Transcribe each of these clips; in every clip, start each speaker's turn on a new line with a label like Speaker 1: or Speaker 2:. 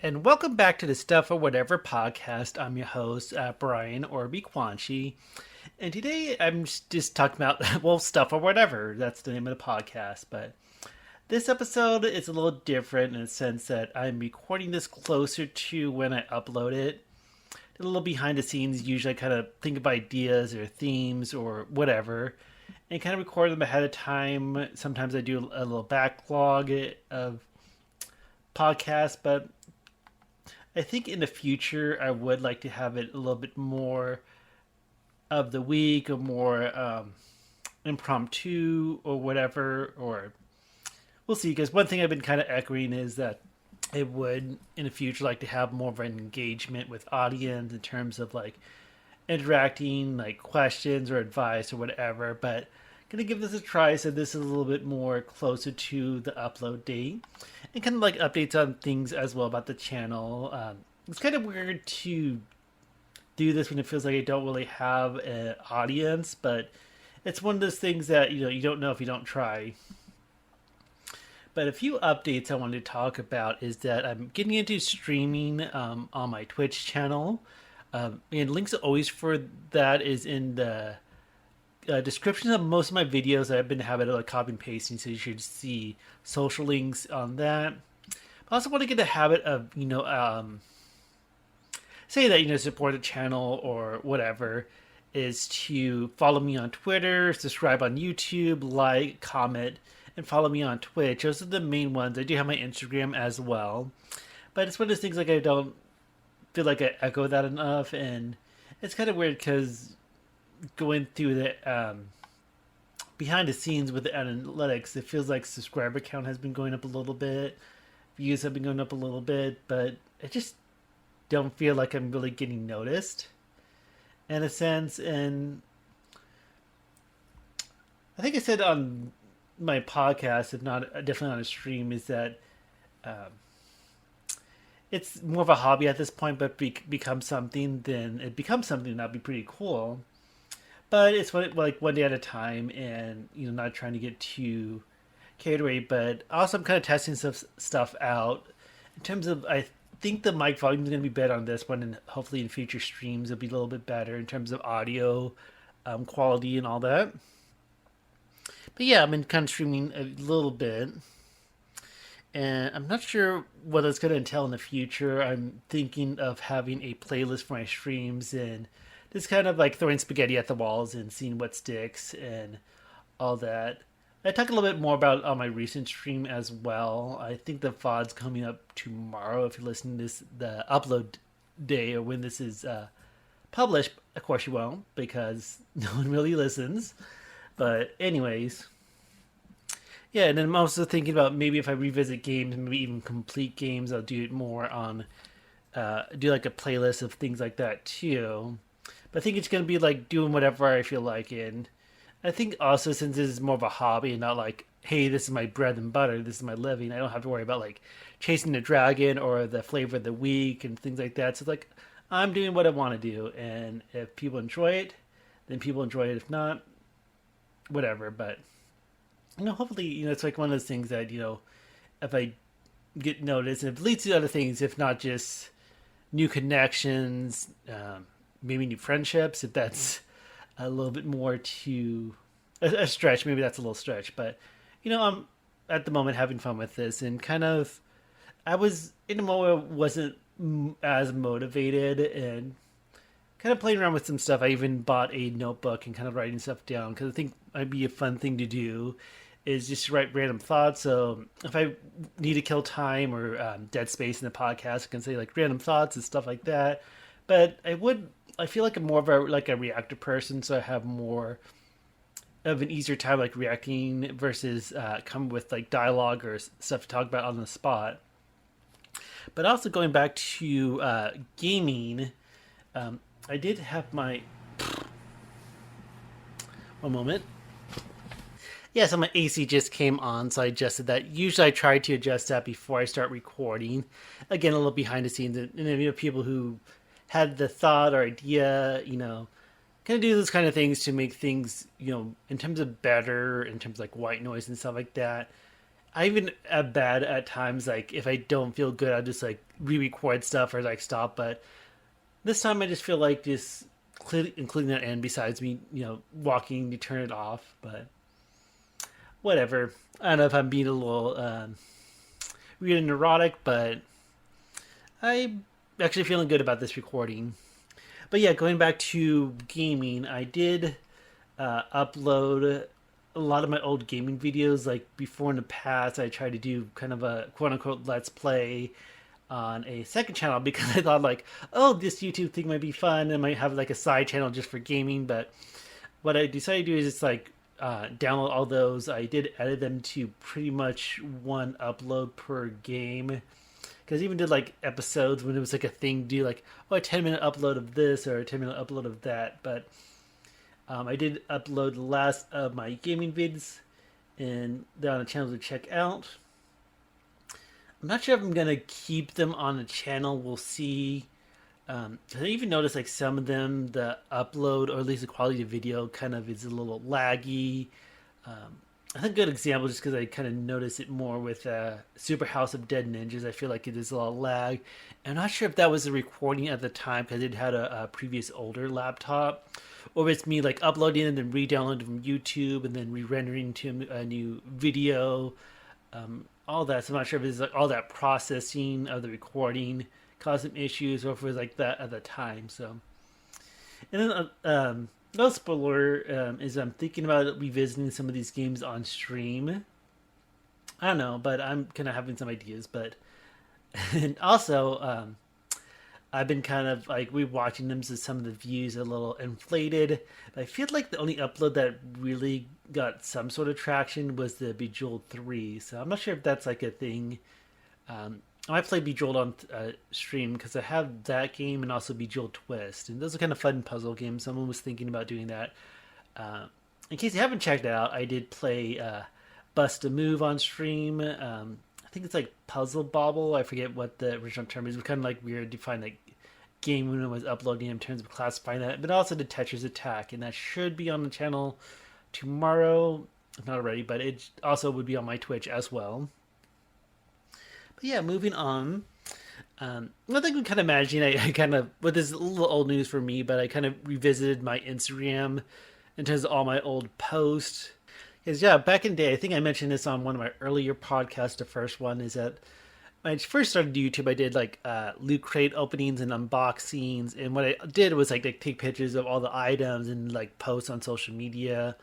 Speaker 1: And welcome back to the Stuff or Whatever podcast. I'm your host, Brian or BQuanchi. And today I'm just talking about, well, stuff or whatever. That's the name of the podcast. But this episode is a little different in the sense that I'm recording this closer to when I upload it. A little behind the scenes. Usually I kind of think of ideas or themes or whatever and kind of record them ahead of time. Sometimes I do a little backlog of podcasts, but I think in the future I would like to have it a little bit more of the week or more impromptu or whatever. Or we'll see. Because one thing I've been kind of echoing is that I would in the future like to have more of an engagement with audience in terms of like interacting, like questions or advice or whatever. But gonna give this a try. So this is a little bit more closer to the upload date, and kind of like updates on things as well about the channel. It's kind of weird to do this when it feels like I don't really have an audience, but it's one of those things that you don't know if you don't try. But a few updates I wanted to talk about is that I'm getting into streaming on my Twitch channel. And links always for that is in the description of most of my videos. I've been having like copy and pasting, so you should see social links on that. I also want to get a habit of say that support the channel or whatever is to follow me on Twitter, subscribe on YouTube, like, comment, and follow me on Twitch. Those are the main ones. I do have my Instagram as well, but it's one of those things like I don't feel like I echo that enough, and it's kind of weird because going through the behind the scenes with the analytics, it feels like subscriber count has been going up a little bit, views have been going up a little bit, but I just don't feel like I'm really getting noticed in a sense. And I think I said on my podcast, if not definitely on a stream, is that um, it's more of a hobby at this point, but becomes something, then it becomes something that'd be pretty cool. But it's like one day at a time, and not trying to get too carried away. But also, I'm kind of testing stuff out in terms of I think the mic volume is going to be better on this one, and hopefully in future streams it'll be a little bit better in terms of audio quality and all that. But yeah, I've been kind of streaming a little bit, and I'm not sure what it's going to entail in the future. I'm thinking of having a playlist for my streams and just kind of like throwing spaghetti at the walls and seeing what sticks and all that. I talk a little bit more about on my recent stream as well. I think the VOD's coming up tomorrow. If you're listening to this, the upload day or when this is published, of course you won't because no one really listens. But anyways, yeah. And then I'm also thinking about maybe if I revisit games, maybe even complete games, I'll do it more on do like a playlist of things like that too. But I think it's gonna be like doing whatever I feel like, and I think also since this is more of a hobby and not like, hey, this is my bread and butter, this is my living. I don't have to worry about like chasing the dragon or the flavor of the week and things like that. So like, I'm doing what I want to do, and if people enjoy it, then people enjoy it. If not, whatever. But hopefully, it's like one of those things that if I get noticed, and if it leads to other things, if not just new connections, maybe new friendships, if that's a little bit more to a stretch. Maybe that's a little stretch, but I'm at the moment having fun with this, and kind of I was in a moment where I wasn't as motivated and kind of playing around with some stuff. I even bought a notebook and kind of writing stuff down because I think might be a fun thing to do is just write random thoughts. So if I need to kill time or dead space in the podcast, I can say like random thoughts and stuff like that. But I feel like I'm more of a reactive person, so I have more of an easier time like reacting versus coming with like dialogue or stuff to talk about on the spot. But also going back to gaming, I did have my one moment. Yeah, so my AC just came on, so I adjusted that. Usually I try to adjust that before I start recording. Again, a little behind the scenes. And people who had the thought or idea, kind of do those kind of things to make things, in terms of better, in terms of like white noise and stuff like that. I even am bad at times. Like if I don't feel good, I'll just like re-record stuff or like stop. But this time, I just feel like just including that in. Besides me, walking to turn it off. But whatever. I don't know if I'm being a little weird and neurotic, but I'm actually feeling good about this recording. But yeah, going back to gaming, I did upload a lot of my old gaming videos. Like before in the past, I tried to do kind of a quote unquote let's play on a second channel because I thought like, oh, this YouTube thing might be fun. I might have like a side channel just for gaming. But what I decided to do is just like download all those. I did edit them to pretty much one upload per game. Because I even did like episodes when it was like a thing to do like, oh, a 10-minute upload of this or a 10-minute upload of that. But I did upload the last of my gaming vids, and they're on the channel to check out. I'm not sure if I'm going to keep them on the channel. We'll see. I even noticed like some of them, the upload or at least the quality of video kind of is a little laggy. I think a good example, just because I kind of noticed it more with Super House of Dead Ninjas. I feel like it is a lot of lag. I'm not sure if that was a recording at the time because it had a previous older laptop, or it's me like uploading and then re-downloading from YouTube and then re-rendering to a new video. All that. So I'm not sure if it's like all that processing of the recording caused some issues, or if it was like that at the time. So, and then no spoiler is I'm thinking about revisiting some of these games on stream. I don't know, but I'm kind of having some ideas. But and also, I've been kind of like rewatching them, so some of the views are a little inflated. But I feel like the only upload that really got some sort of traction was the Bejeweled 3. So I'm not sure if that's like a thing. I might play Bejeweled on stream because I have that game and also Bejeweled Twist. And those are kind of fun puzzle games. Someone was thinking about doing that. In case you haven't checked it out, I did play Bust a Move on stream. I think it's like Puzzle Bobble. I forget what the original term is. It was kind of like weird to find like game when it was uploading in terms of classifying that. But also the Tetris Attack. And that should be on the channel tomorrow. Not already, but it also would be on my Twitch as well. But yeah, moving on. I think we kind of imagine I kind of, but this is a little old news for me, but I kind of revisited my Instagram in terms of all my old posts. Because yeah, back in the day, I think I mentioned this on one of my earlier podcasts. The first one is that when I first started YouTube, I did like loot crate openings and unboxings, and what I did was like take pictures of all the items and like post on social media,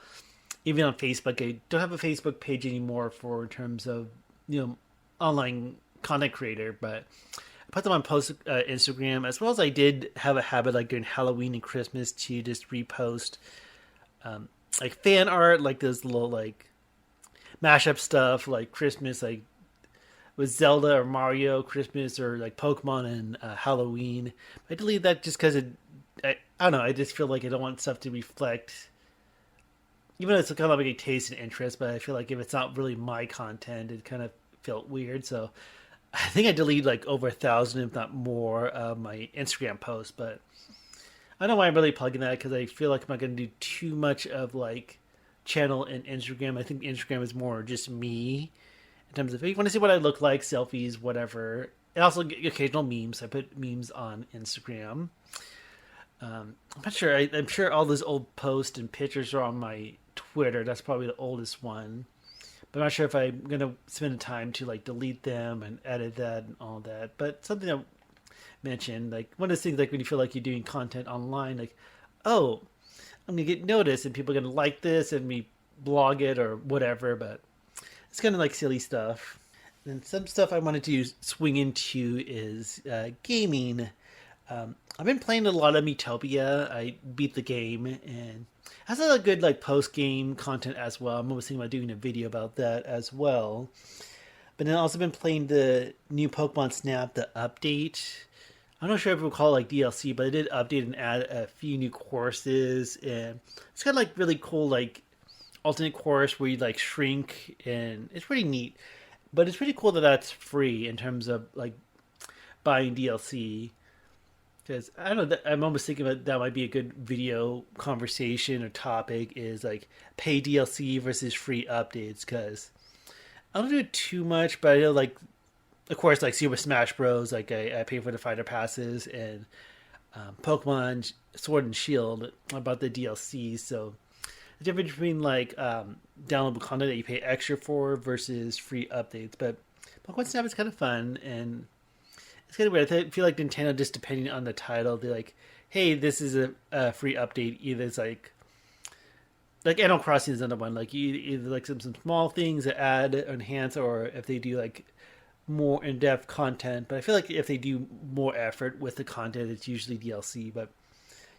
Speaker 1: even on Facebook. I don't have a Facebook page anymore for in terms of online content creator, but I put them on post Instagram, as well as I did have a habit like during Halloween and Christmas to just repost like fan art, like this little like mashup stuff, like Christmas, like with Zelda or Mario Christmas, or like Pokemon and Halloween. I delete that just because I don't know. I just feel like I don't want stuff to reflect, even though it's kind of like a taste and interest. But I feel like if it's not really my content, it kind of felt weird. So I think I deleted like over 1,000, if not more, of my Instagram posts. But I don't know why I'm really plugging that, because I feel like I'm not going to do too much of like channel and Instagram. I think Instagram is more just me in terms of if you want to see what I look like, selfies, whatever. And also occasional memes. I put memes on Instagram. I'm not sure. I'm sure all those old posts and pictures are on my Twitter. That's probably the oldest one. But I'm not sure if I'm going to spend the time to like delete them and edit that and all that. But something I mentioned, like one of those things, like when you feel like you're doing content online, like, oh, I'm going to get noticed and people are going to like this and me blog it or whatever. But it's kind of like silly stuff. And some stuff I wanted to swing into is gaming. I've been playing a lot of Metopia. I beat the game, and has a good like post game content as well. I'm always thinking about doing a video about that as well. But then I've also been playing the new Pokemon Snap, the update. I'm not sure if we'll call it like DLC, but it did update and add a few new courses, and it's got like really cool like alternate course where you like shrink, and it's pretty neat. But it's pretty cool that that's free in terms of like buying DLC. Because I don't know, I'm almost thinking that might be a good video conversation or topic, is like pay DLC versus free updates. Because I don't do it too much, but I know like of course like Super Smash Bros. Like I pay for the fighter passes and Pokemon Sword and Shield about the DLC. So the difference between like downloadable content that you pay extra for versus free updates. But Pokemon Snap is kind of fun and it's kind of weird. I feel like Nintendo, just depending on the title, they're like, "Hey, this is a free update." Either it's like Animal Crossing is another one. Like either like some small things that add, enhance, or if they do like more in depth content. But I feel like if they do more effort with the content, it's usually DLC. But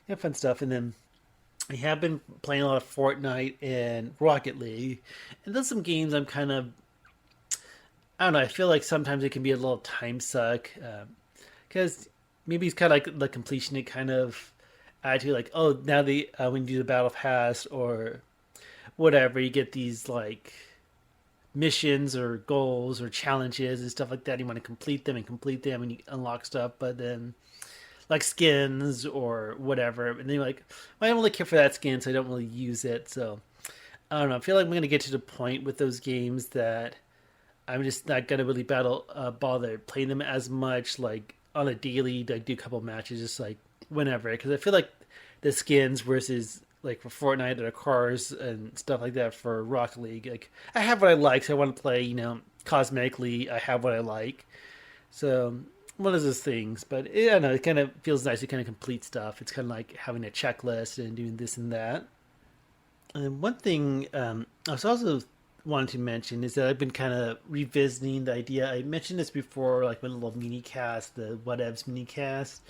Speaker 1: yeah, fun stuff. And then I have been playing a lot of Fortnite and Rocket League, and those some games I'm kind of I don't know. I feel like sometimes it can be a little time suck because maybe it's kind of like the completion it kind of attitude, like oh now they when you do the battle pass or whatever, you get these like missions or goals or challenges and stuff like that. You want to complete them, and you unlock stuff, but then like skins or whatever, and then you're like, well, I don't really care for that skin, so I don't really use it. So I don't know. I feel like I'm gonna get to the point with those games that I'm just not gonna really bother playing them as much, like on a daily. Like do a couple matches, just like whenever, because I feel like the skins versus like for Fortnite or cars and stuff like that for Rocket League. Like I have what I like, so I want to play. Cosmetically, I have what I like. So one of those things, but I don't know. It kind of feels nice to kind of complete stuff. It's kind of like having a checklist and doing this and that. And one thing I was also wanted to mention is that I've been kind of revisiting the idea. I mentioned this before, like my little mini cast, the Whatevs mini cast,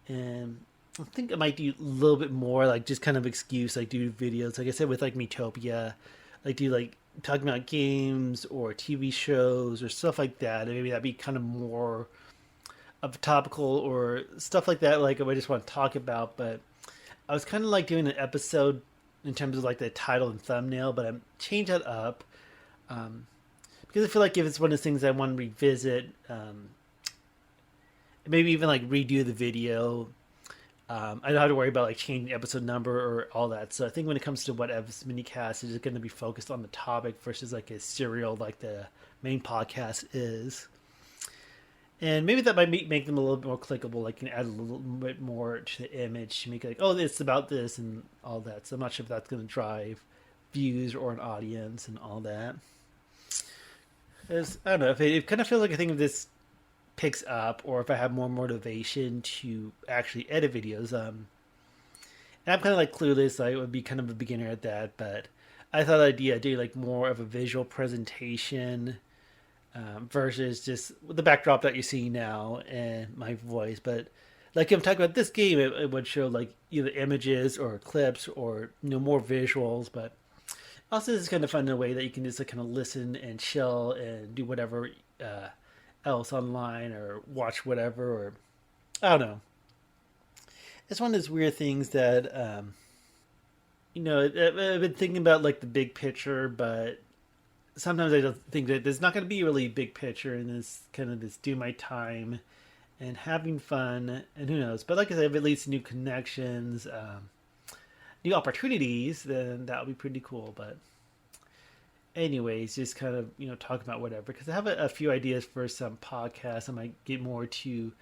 Speaker 1: and I think I might do a little bit more, like just kind of excuse, like do videos, like I said with like Metopia, like do like talking about games or TV shows or stuff like that. And maybe that'd be kind of more of topical or stuff like that, like I just want to talk about. But I was kind of like doing an episode in terms of like the title and thumbnail, but I'm change that up because I feel like if it's one of those things I want to revisit, maybe even like redo the video. I don't have to worry about like changing episode number or all that. So I think when it comes to whatever's minicast, it's going to be focused on the topic versus like a serial like the main podcast is. And maybe that might make them a little bit more clickable. Like, you can add a little bit more to the image to make it like, oh, it's about this and all that. So I'm not sure if that's going to drive views or an audience and all that. I don't know. If it kind of feels like I think if this picks up, or if I have more motivation to actually edit videos. And I'm kind of like clueless. I would be kind of a beginner at that, but I thought the idea of doing like more of a visual presentation versus just the backdrop that you see now and my voice. But like if I'm talking about this game, it would show like either images or clips or more visuals. But also, this is kind of fun in a way that you can just like kind of listen and chill and do whatever else online or watch whatever, or I don't know. It's one of those weird things that I've been thinking about like the big picture, but sometimes I don't think that there's not going to be a really big picture, and this kind of just do my time and having fun, and who knows. But like I said, if it leads to new connections, new opportunities, then that would be pretty cool. But anyways, just kind of talk about whatever, because I have a few ideas for some podcasts. I might get more to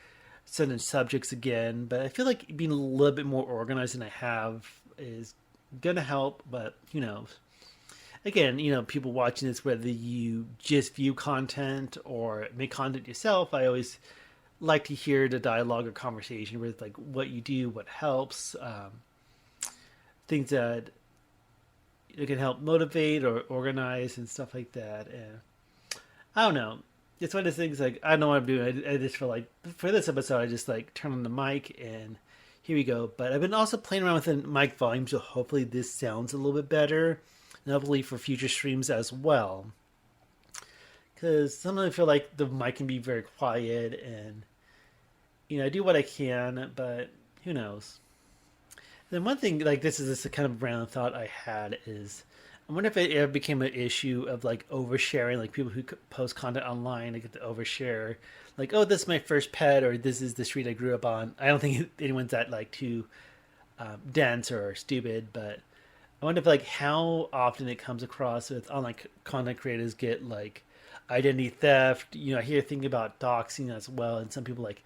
Speaker 1: certain subjects again, but I feel like being a little bit more organized than I have is gonna help. But who knows? Again, people watching this, whether you just view content or make content yourself, I always like to hear the dialogue or conversation with like what you do, what helps, things that it can help motivate or organize and stuff like that. And I don't know. It's one of those things like I don't know what I'm doing. I just feel like for this episode, I just like turn on the mic and here we go. But I've been also playing around with the mic volume, so hopefully this sounds a little bit better, and hopefully for future streams as well. Because sometimes I feel like the mic can be very quiet, and I do what I can, but who knows? Then one thing, like this is just a kind of random thought I had is, I wonder if it ever became an issue of like oversharing, like people who post content online, they get to overshare, like, oh, this is my first pet, or this is the street I grew up on. I don't think anyone's that like too dense or stupid, but I wonder if like how often it comes across with online content creators get like identity theft. I hear thinking about doxing as well, and some people like,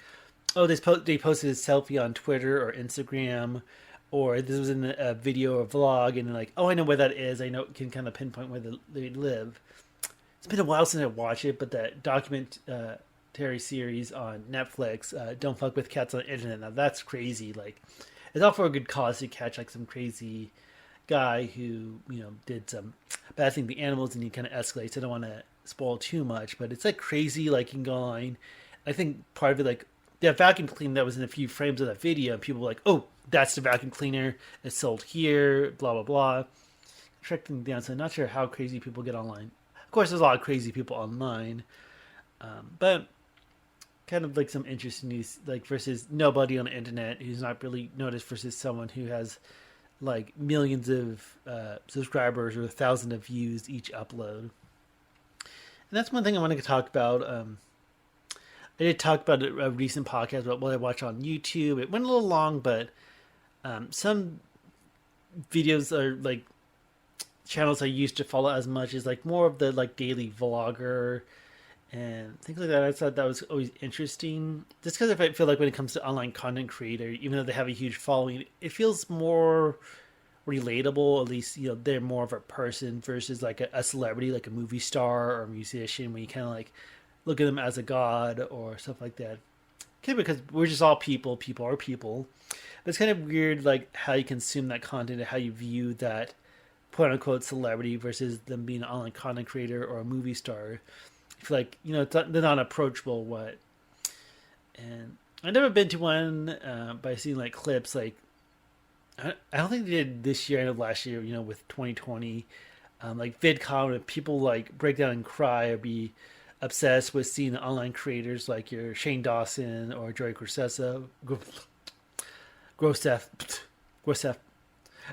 Speaker 1: oh, they posted a selfie on Twitter or Instagram, or this was in a video or vlog, and they're like, oh, I know where that is. I know can kind of pinpoint where they live. It's been a while since I watched it, but that documentary series on Netflix, "Don't Fuck with Cats on the Internet." Now that's crazy. Like, it's all for a good cause to catch like some crazy guy who did some bad thing to the animals, and he kind of escalates. I don't want to spoil too much, but it's like crazy. Like, you can go online. I think part of it, like that vacuum cleaner that was in a few frames of that video, and people were like, "Oh, that's the vacuum cleaner. It's sold here." Blah blah blah. Track things down. So I'm not sure how crazy people get online. Of course, there's a lot of crazy people online, but kind of like some interesting news, like versus nobody on the internet who's not really noticed versus someone who has like millions of subscribers or thousands of views each upload. And that's one thing I wanted to talk about. I did talk about a recent podcast about what I watch on YouTube. It went a little long, but some videos are like channels I used to follow as much as like more of the like daily vlogger and things like that. I thought that was always interesting, just because I feel like when it comes to online content creator, even though they have a huge following, it feels more relatable. At least they're more of a person versus like a celebrity, like a movie star or a musician, when you kind of like look at them as a god or stuff like that. Okay, because we're just all people. People are people. But it's kind of weird, like how you consume that content and how you view that quote unquote celebrity versus them being an online content creator or a movie star. I feel like they're not approachable. What? And I've never been to one, but I've seen like clips. Like I don't think they did this year. I know last year, with 2020, like VidCon, where people like break down and cry or be obsessed with seeing the online creators like your Shane Dawson or Joey Grosef.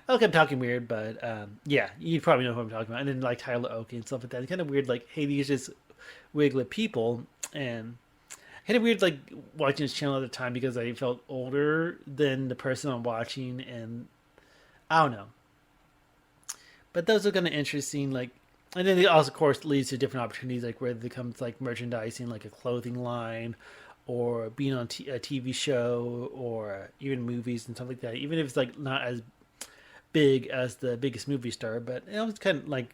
Speaker 1: Okay, I'm talking weird, but yeah, you probably know who I'm talking about. And then like Tyler Oakley and stuff like that. It's kind of weird, like, hey, these are just wiglet people, and kind of weird, like watching his channel at the time because I felt older than the person I'm watching, and I don't know. But those are kind of interesting, like, and then it also, of course, leads to different opportunities, like where it becomes like merchandising, like a clothing line, or being on a TV show, or even movies and stuff like that. Even if it's like not as big as the biggest movie star, but it was kind of like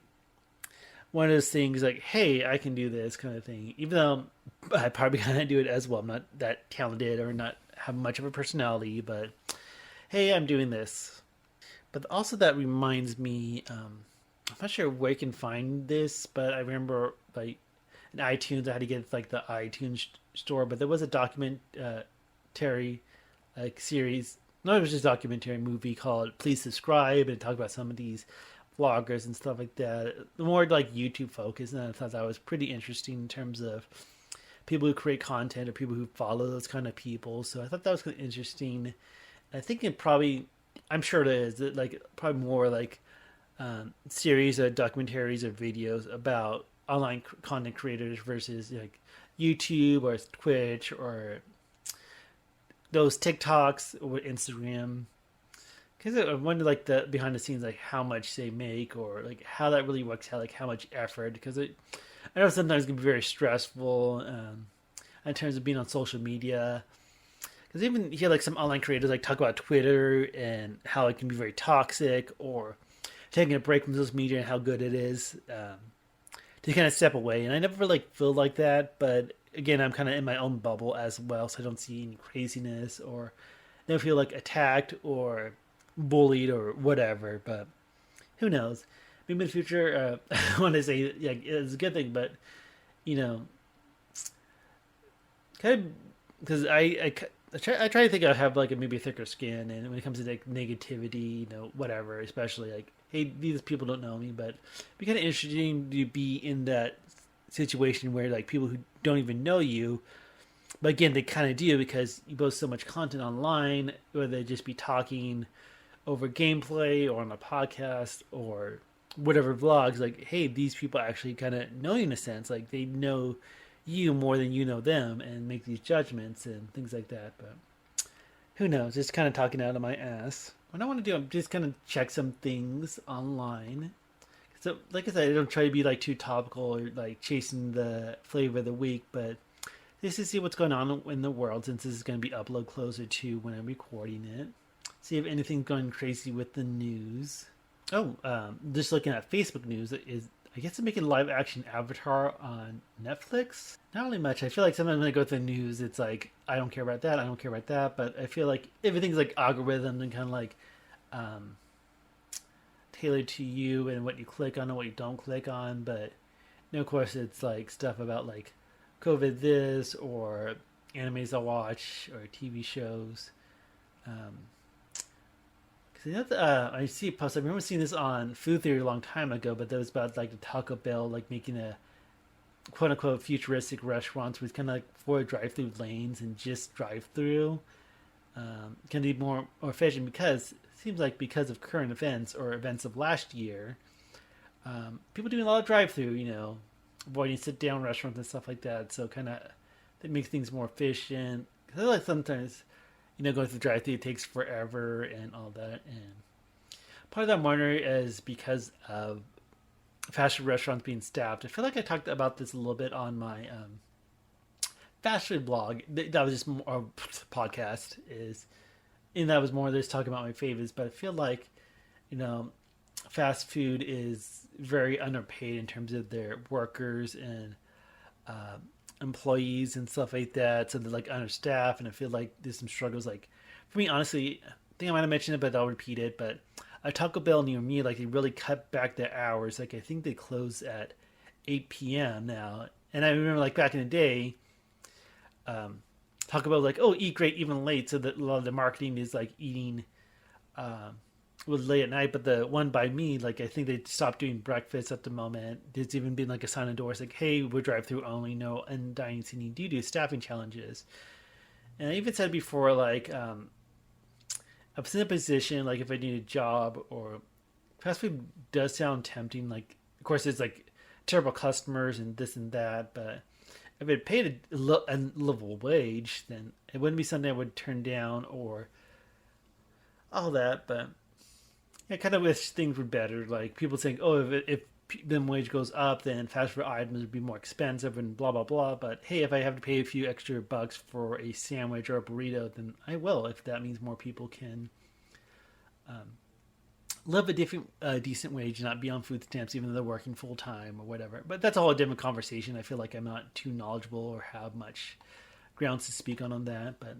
Speaker 1: one of those things, like, hey, I can do this kind of thing. Even though I probably can't do it as well. I'm not that talented or not have much of a personality, but hey, I'm doing this. But also that reminds me, I'm not sure where you can find this, but I remember like in iTunes, I had to get like the iTunes store, but there was a documentary like series. No, it was just a documentary movie called "Please Subscribe," and it talked about some of these vloggers and stuff like that. More like YouTube focused, and I thought that was pretty interesting in terms of people who create content or people who follow those kind of people. So I thought that was kind of interesting. I think it probably, I'm sure it is, like probably more like series of documentaries or videos about online content creators versus like YouTube or Twitch or those TikToks or Instagram. Because I wonder, like, the behind the scenes, like how much they make or like how that really works out, like how much effort. Because I know sometimes it can be very stressful in terms of being on social media. Because even hear like some online creators like talk about Twitter and how it can be very toxic, or taking a break from social media and how good it is to kind of step away. And I never like feel like that, but again, I'm kind of in my own bubble as well, so I don't see any craziness or never feel like attacked or bullied or whatever. But who knows? Maybe in the future, I want to say, yeah, it's a good thing, but you know, kind of because I try to think I have like maybe a thicker skin, and when it comes to like negativity, whatever, especially like, hey, these people don't know me, but it'd be kind of interesting to be in that situation where like people who don't even know you, but again, they kind of do because you post so much content online, whether they just be talking over gameplay or on a podcast or whatever vlogs, like, hey, these people actually kind of know you in a sense, like they know you more than you know them and make these judgments and things like that. But who knows? Just kind of talking out of my ass. What I want to do, I'm just kind of check some things online. So, like I said, I don't try to be like too topical or like chasing the flavor of the week, but just to see what's going on in the world since this is going to be upload closer to when I'm recording it. See if anything's going crazy with the news. Oh, just looking at Facebook news is I guess they're making live action Avatar on Netflix. Not really much. I feel like sometimes when I go through the news, it's like I don't care about that. I don't care about that. But I feel like everything's like algorithm and kind of like um, tailored to you and what you click on and what you don't click on. But of course, it's like stuff about like COVID this or animes I watch or TV shows. Um, I see a post. I remember seeing this on Food Theory a long time ago, but that was about like the Taco Bell, like making a quote unquote futuristic restaurants with kind of like four drive-through lanes and just drive-through. Can be more efficient because it seems like because of current events or events of last year, people doing a lot of drive-through, avoiding sit-down restaurants and stuff like that. So kind of that makes things more efficient. Because I like sometimes going through the drive-through takes forever and all that. And part of that wonder is because of fast food restaurants being staffed. I feel like I talked about this a little bit on my fast food blog. That was just more podcast is, and that was more just talking about my favorites. But I feel like fast food is very underpaid in terms of their workers and uh, employees and stuff like that. So they're like understaffed, and I feel like there's some struggles. Like for me, honestly, I think I might have mentioned it, but I'll repeat it. But a Taco Bell near me, like they really cut back their hours. Like I think they close at 8 p.m. now. And I remember like back in the day, Taco Bell like, oh, eat great even late. So that a lot of the marketing is like eating was late at night. But the one by me, like I think they stopped doing breakfast at the moment. There's even been like a sign on doors like, hey, we're drive through only, no and dining seating due to staffing challenges. And I even said before, like I was in a position like if I need a job or fast food does sound tempting. Like of course it's like terrible customers and this and that, but if it paid a livable wage, then it wouldn't be something I would turn down or all that. But I kind of wish things were better. Like people saying, oh, if minimum wage goes up, then fast food items would be more expensive and blah blah blah. But hey, if I have to pay a few extra bucks for a sandwich or a burrito, then I will. If that means more people can live a different, decent wage, and not be on food stamps, even though they're working full time or whatever. But that's a whole different conversation. I feel like I'm not too knowledgeable or have much grounds to speak on that. But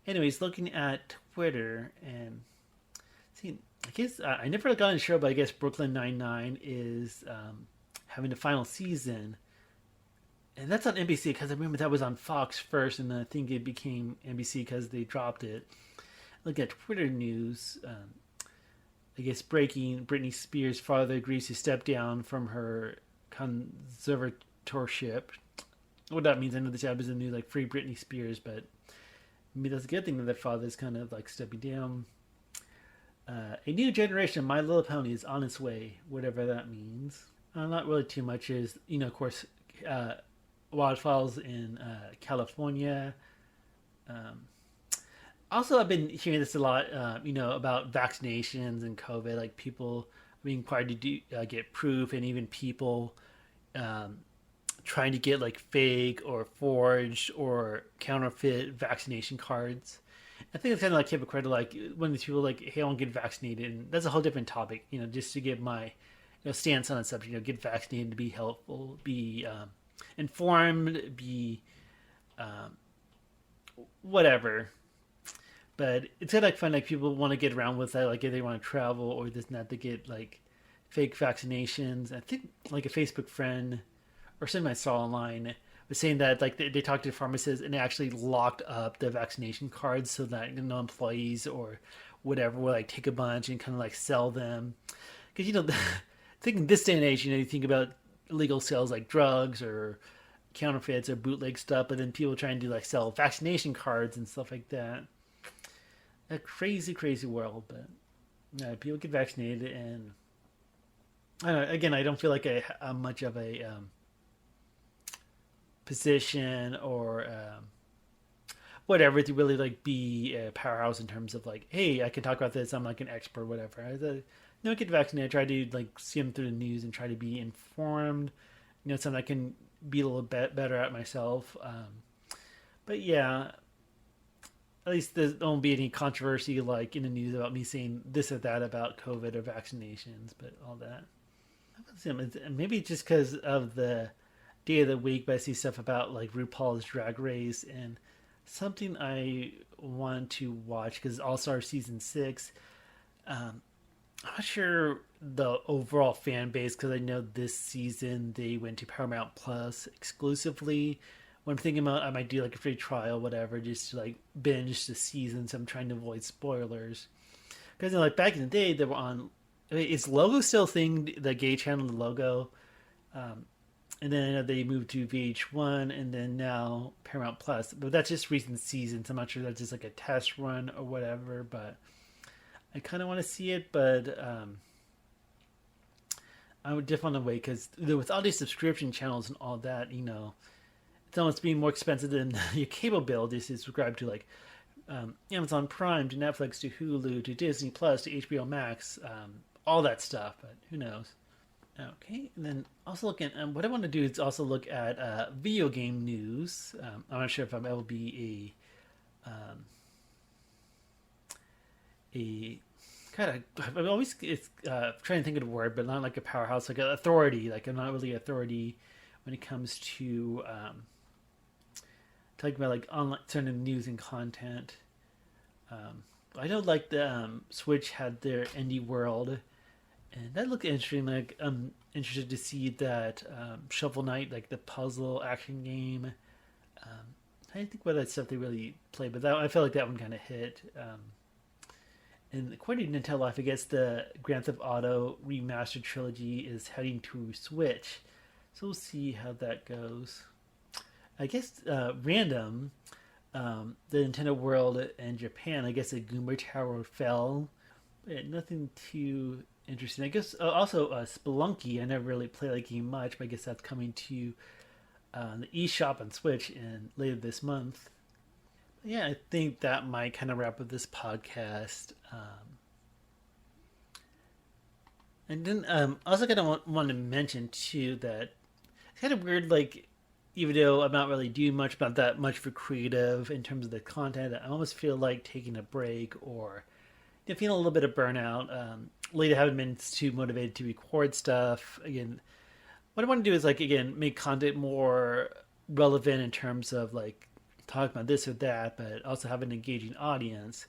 Speaker 1: anyways, looking at Twitter and see, I guess I never got on the show, but I guess Brooklyn Nine-Nine is having the final season, and that's on NBC because I remember that was on Fox first, and then I think it became NBC because they dropped it. Look at Twitter news. I guess breaking: Britney Spears' father agrees to step down from her conservatorship. What that means, I know this happens in the news, like free Britney Spears, but maybe that's a good thing that their father is kind of like stepping down. A new generation of My Little Pony is on its way, whatever that means. Not really too much. Is of course, wildfires in California. Um, Also, I've been hearing this a lot. About vaccinations and COVID. Like people being required to get proof, and even people um, trying to get like fake or forged or counterfeit vaccination cards. I think it's kind of like hypocritical. Like when these people like, "Hey, I want to get vaccinated," and that's a whole different topic. Just to give my stance on the subject. Get vaccinated to be helpful, be informed, be whatever. But it's kind of like fun. Like people want to get around with that. Like if they want to travel or this and that, to get like fake vaccinations. I think like a Facebook friend or something I saw online was saying that like they talked to the pharmacists and they actually locked up the vaccination cards so that employees or whatever will like take a bunch and kind of like sell them. Because I think in this day and age, you think about illegal sales like drugs or counterfeits or bootleg stuff, but then people trying to like sell vaccination cards and stuff like that. A crazy, crazy world, but people get vaccinated, and I don't know, again, I don't feel like I'm much of a position or whatever to really like be a powerhouse in terms of like, hey, I can talk about this. I'm like an expert, whatever. I get vaccinated. I try to like skim through the news and try to be informed. Something I can be a little bit better at myself. But yeah, at least there won't be any controversy like in the news about me saying this or that about COVID or vaccinations, but all that. Maybe just because of the day of the week, but I see stuff about like RuPaul's Drag Race and something I want to watch because All Star Season 6. I'm not sure the overall fan base because I know this season they went to Paramount Plus exclusively. When I'm thinking about, I might do like a free trial, whatever, just to like binge the season. So I'm trying to avoid spoilers. Because like back in the day, they were on. I mean, is Logo still a thing? The gay channel, the Logo, um, and then I know they moved to VH1, and then now Paramount Plus. But that's just recent seasons. I'm not sure if that's just like a test run or whatever. But I kind of want to see it, but I would definitely want to wait because with all these subscription channels and all that, it's almost being more expensive than your cable bill just to subscribe to like Amazon Prime, to Netflix, to Hulu, to Disney Plus, to HBO Max, all that stuff. But who knows? Okay, and then also looking, what I want to do is also look at video game news. I'm not sure if I'm able to be a kind of I'm always it's trying to think of the word, but not like a powerhouse, like an authority. Like I'm not really authority when it comes to talking about like online certain news and content. I know like the Switch had their indie world, and that looked interesting. Like I'm interested to see that Shovel Knight, like the puzzle action game. I didn't think about that stuff they really played, but that I felt like that one kind of hit. And according to Nintendo Life, I guess the Grand Theft Auto remastered trilogy is heading to Switch, so we'll see how that goes. I guess random, the Nintendo World in Japan. I guess the Goomba Tower fell. But nothing too interesting. I guess also Spelunky. I never really played that game much, but I guess that's coming to the eShop on Switch in later this month. Yeah, I think that might kind of wrap up this podcast. And then also kind of want to mention too that it's kind of weird, like even though I'm not really doing much about that much for creative in terms of the content, I almost feel like taking a break or feeling a little bit of burnout. Lately, I haven't been too motivated to record stuff. Again, what I want to do is like again make content more relevant in terms of like talking about this or that, but also have an engaging audience.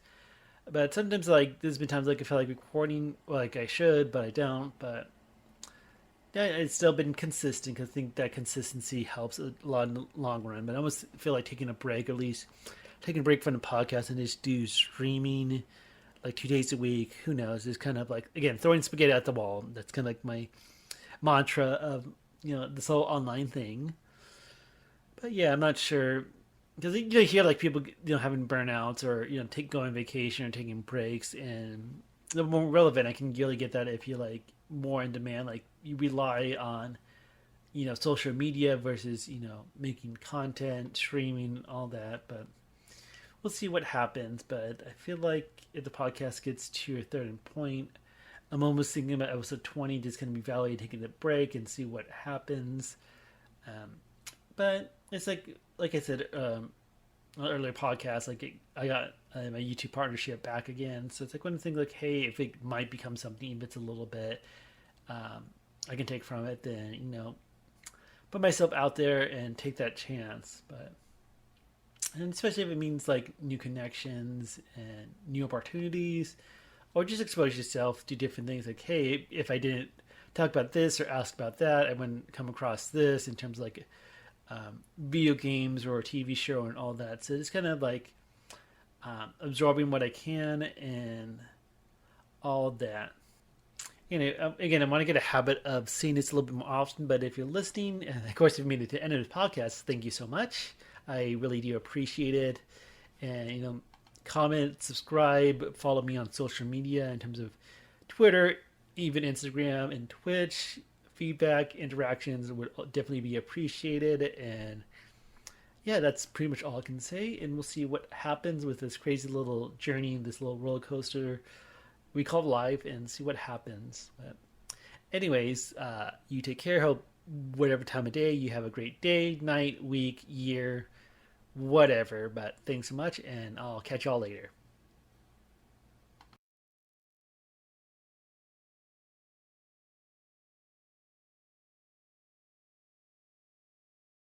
Speaker 1: But sometimes, like, there's been times like I feel like recording like I should, but I don't. But yeah, it's still been consistent because I think that consistency helps a lot in the long run. But I almost feel like taking a break, or at least taking a break from the podcast and just do streaming like 2 days a week. Who knows? It's kind of like again throwing spaghetti at the wall. That's kind of like my mantra of this whole online thing. But yeah, I'm not sure because you hear like people having burnouts or take going on vacation or taking breaks, and the more relevant I can really get that if you like more in demand, like you rely on social media versus making content, streaming, all that. But we'll see what happens. But I feel like if the podcast gets to a certain point, I'm almost thinking about episode 20 just going to be Valley taking a break and see what happens. But it's like I said earlier podcast, like I got my YouTube partnership back again, so it's like one thing like, hey, if it might become something, if it's a little bit I can take from it, then put myself out there and take that chance. But and especially if it means like new connections and new opportunities, or just expose yourself to different things. Like, hey, if I didn't talk about this or ask about that, I wouldn't come across this in terms of like video games or a TV show and all that. So it's kind of like absorbing what I can and all that. Again, I want to get a habit of seeing this a little bit more often. But if you're listening, and of course, if you made it to the end of the podcast, thank you so much. I really do appreciate it. And comment, subscribe, follow me on social media in terms of Twitter, even Instagram and Twitch. Feedback, interactions would definitely be appreciated. And yeah, that's pretty much all I can say. And we'll see what happens with this crazy little journey, this little roller coaster we call live and see what happens. But anyways, you take care. Hope whatever time of day you have a great day, night, week, year, whatever. But thanks so much, and I'll catch y'all later.